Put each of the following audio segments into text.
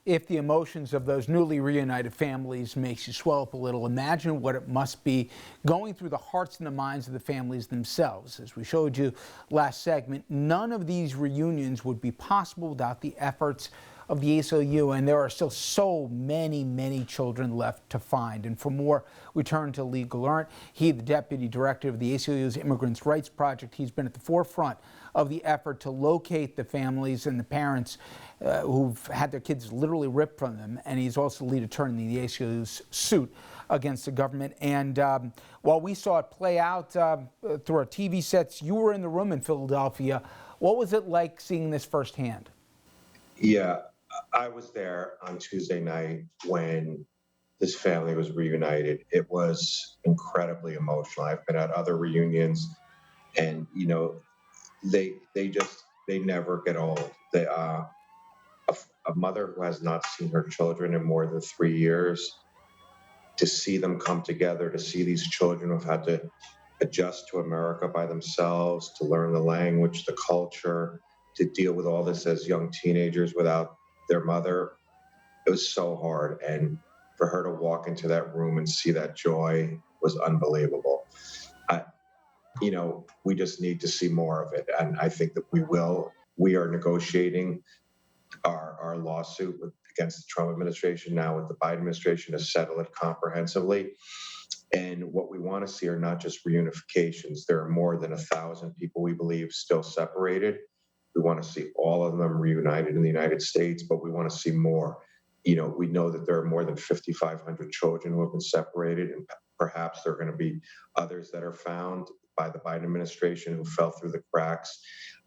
if the emotions of those newly reunited families makes you swell up a little, imagine what it must be going through the hearts and the minds of the families themselves. As we showed you last segment, none of these reunions would be possible without the efforts of the ACLU, and there are still so many children left to find. And for more, we turn to Lee Gelernt. He, the Deputy Director of the ACLU's Immigrants' Rights Project, he's been at the forefront of the effort to locate the families and the parents who've had their kids literally ripped from them. And he's also the lead attorney in the ACLU's suit against the government. And while we saw it play out through our TV sets, you were in the room in Philadelphia. What was it like seeing this firsthand? Yeah, I was there on Tuesday night when this family was reunited. It was incredibly emotional. I've been at other reunions, and they never get old. A mother who has not seen her children in more than 3 years, to see them come together, to see these children who've had to adjust to America by themselves, to learn the language, the culture, to deal with all this as young teenagers without their mother. It was so hard. And for her to walk into that room and see that joy was unbelievable. We just need to see more of it. And I think that we will. We are negotiating our lawsuit against the Trump administration now with the Biden administration to settle it comprehensively. And what we want to see are not just reunifications. There are more than 1,000 people, we believe, still separated. We want to see all of them reunited in the United States, but we want to see more. We know that there are more than 5,500 children who have been separated, and perhaps there are going to be others that are found by the Biden administration who fell through the cracks.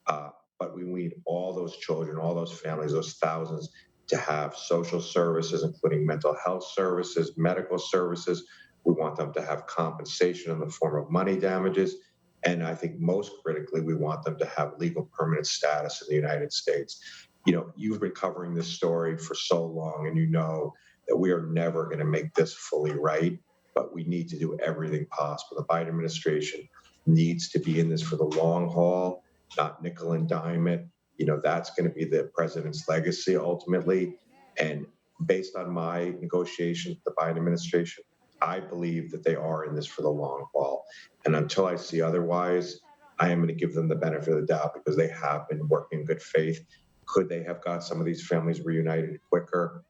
But we need all those children, all those families, those thousands, to have social services, including mental health services, medical services. We want them to have compensation in the form of money damages. And I think most critically, we want them to have legal permanent status in the United States. You've been covering this story for so long, and you know that we are never going to make this fully right, but we need to do everything possible. The Biden administration needs to be in this for the long haul, not nickel and dime it. That's going to be the president's legacy ultimately. And based on my negotiations with the Biden administration, I believe that they are in this for the long haul. And until I see otherwise, I am going to give them the benefit of the doubt because they have been working in good faith. Could they have got some of these families reunited quicker?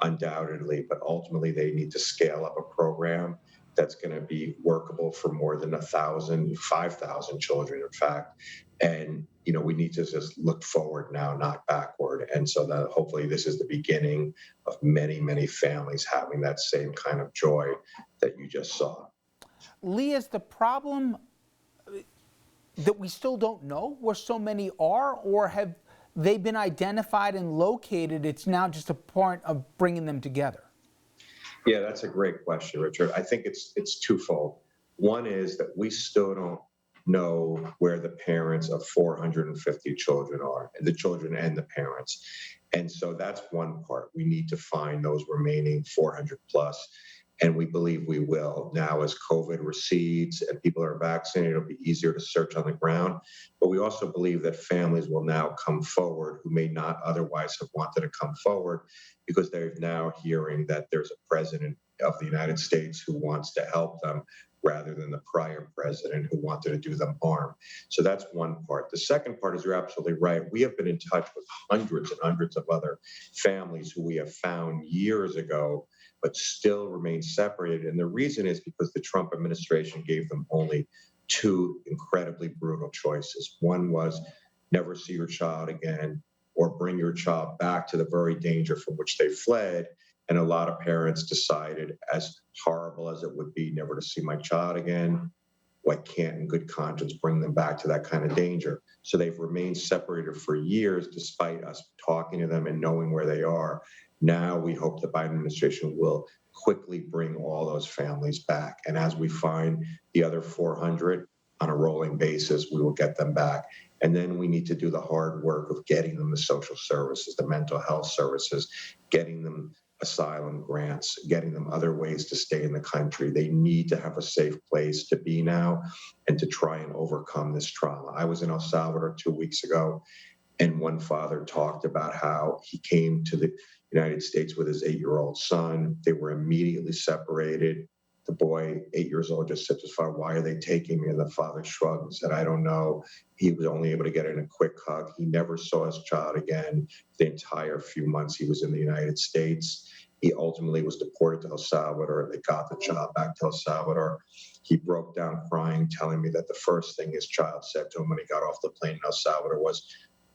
Undoubtedly, but ultimately they need to scale up a program that's going to be workable for more than 1,000, 5,000 children, in fact. And, we need to just look forward now, not backward. And so that hopefully this is the beginning of many families having that same kind of joy that you just saw. Lee, is the problem that we still don't know where so many are, or have they been identified and located? It's now just a point of bringing them together. Yeah, that's a great question, Richard. I think it's twofold. One is that we still don't know where the parents of 450 children are, and the children and the parents. And so that's one part. We need to find those remaining 400 plus. And we believe we will. Now, as COVID recedes and people are vaccinated, it'll be easier to search on the ground. But we also believe that families will now come forward who may not otherwise have wanted to come forward because they're now hearing that there's a president of the United States who wants to help them rather than the prior president who wanted to do them harm. So that's one part. The second part is you're absolutely right. We have been in touch with hundreds and hundreds of other families who we have found years ago but still remain separated. And the reason is because the Trump administration gave them only two incredibly brutal choices. One was never see your child again, or bring your child back to the very danger from which they fled. And a lot of parents decided, as horrible as it would be never to see my child again, I can't in good conscience bring them back to that kind of danger. So they've remained separated for years despite us talking to them and knowing where they are. Now we hope the Biden administration will quickly bring all those families back. And as we find the other 400 on a rolling basis, we will get them back. And then we need to do the hard work of getting them the social services, the mental health services, getting them asylum grants, getting them other ways to stay in the country. They need to have a safe place to be now and to try and overcome this trauma. I was in El Salvador 2 weeks ago, And one father talked about how he came to the United States with his 8-year-old son. They were immediately separated. The boy, 8 years old, just said to his father, "Why are they taking me?" And the father shrugged and said, "I don't know." He was only able to get in a quick hug. He never saw his child again the entire few months he was in the United States. He ultimately was deported to El Salvador. They got the child back to El Salvador. He broke down crying, telling me that the first thing his child said to him when he got off the plane in El Salvador was,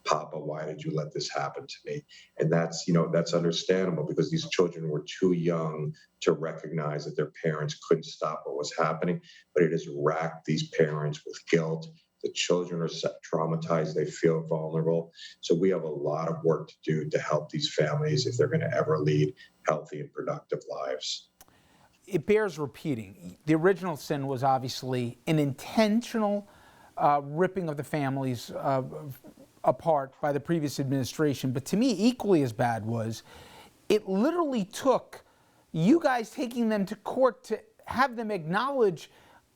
"Papa, why did you let this happen to me?" And that's, that's understandable because these children were too young to recognize that their parents couldn't stop what was happening. But it has racked these parents with guilt. The children are traumatized. They feel vulnerable. So we have a lot of work to do to help these families if they're going to ever lead healthy and productive lives. It bears repeating. The original sin was obviously an intentional ripping of the families apart by the previous administration. But to me, equally as bad was it literally took you guys taking them to court to have them acknowledge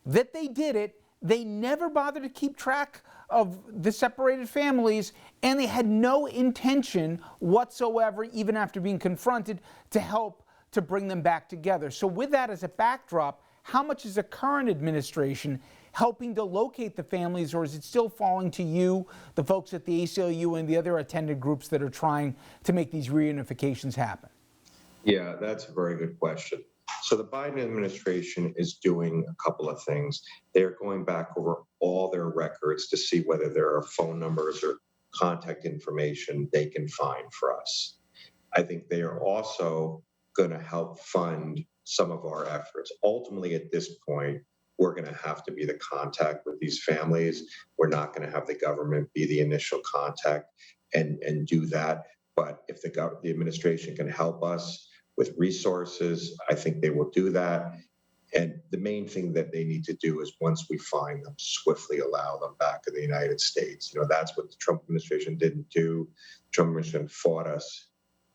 that they did it. They never bothered to keep track of the separated families, and they had no intention whatsoever, even after being confronted, to help to bring them back together. So with that as a backdrop, how much is the current administration helping to locate the families, or is it still falling to you, the folks at the ACLU and the other attended groups that are trying to make these reunifications happen? Yeah, that's a very good question. So the Biden administration is doing a couple of things. They're going back over all their records to see whether there are phone numbers or contact information they can find for us. I think they are also going to help fund some of our efforts. Ultimately, at this point, we're going to have to be the contact with these families. We're not going to have the government be the initial contact and do that. But if the administration can help us with resources, I think they will do that. And the main thing that they need to do is, once we find them, swiftly allow them back in the United States. That's what the Trump administration didn't do. The Trump administration fought us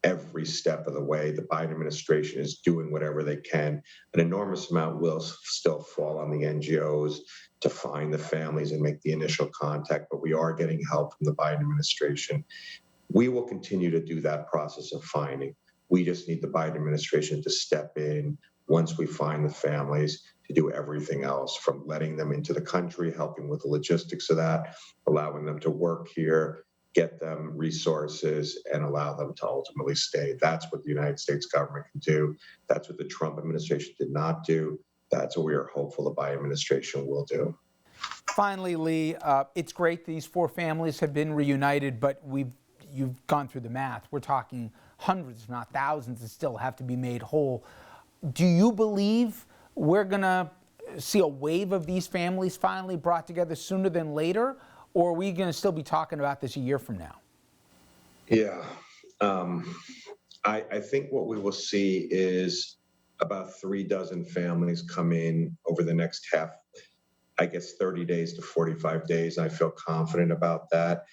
every step of the way. The Biden administration is doing whatever they can. An enormous amount will still fall on the NGOs to find the families and make the initial contact, but we are getting help from the Biden administration. We will continue to do that process of finding. We just need the Biden administration to step in once we find the families, to do everything else, from letting them into the country, helping with the logistics of that, allowing them to work here, get them resources, and allow them to ultimately stay. That's what the United States government can do. That's what the Trump administration did not do. That's what we are hopeful the Biden administration will do. Finally, Lee, it's great these 4 families have been reunited, but you've gone through the math. We're talking hundreds, if not thousands, that still have to be made whole. Do you believe we're going to see a wave of these families finally brought together sooner than later? Or are we going to still be talking about this a year from now? Yeah. I think what we will see is about 36 families come in over the next 30 days to 45 days. I feel confident about that.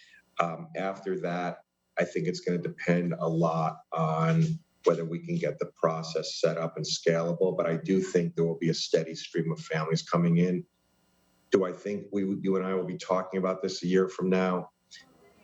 After that, I think it's going to depend a lot on whether we can get the process set up and scalable. But I do think there will be a steady stream of families coming in. Do I think you and I will be talking about this a year from now?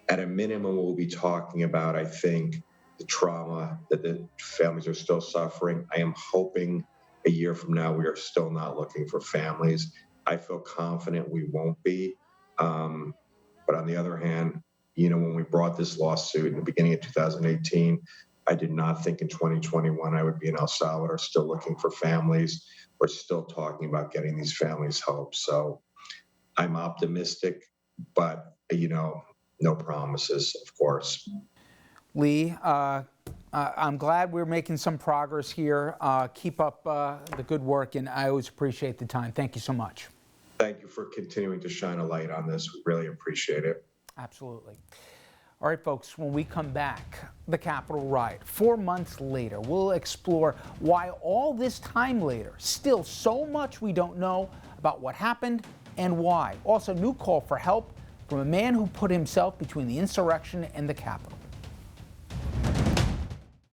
At a minimum, we'll be talking about, I think, the trauma that the families are still suffering. I am hoping a year from now we are still not looking for families. I feel confident we won't be. But on the other hand, when we brought this lawsuit in the beginning of 2018, I did not think in 2021 I would be in El Salvador still looking for families. We're still talking about getting these families hope. So I'm optimistic, but, no promises, of course. Lee, I'm glad we're making some progress here. Keep up the good work, and I always appreciate the time. Thank you so much. Thank you for continuing to shine a light on this. We really appreciate it. Absolutely. All right, folks, when we come back, the Capitol riot, 4 months later, we'll explore why all this time later, still so much we don't know about what happened and why. Also, new call for help from a man who put himself between the insurrection and the Capitol.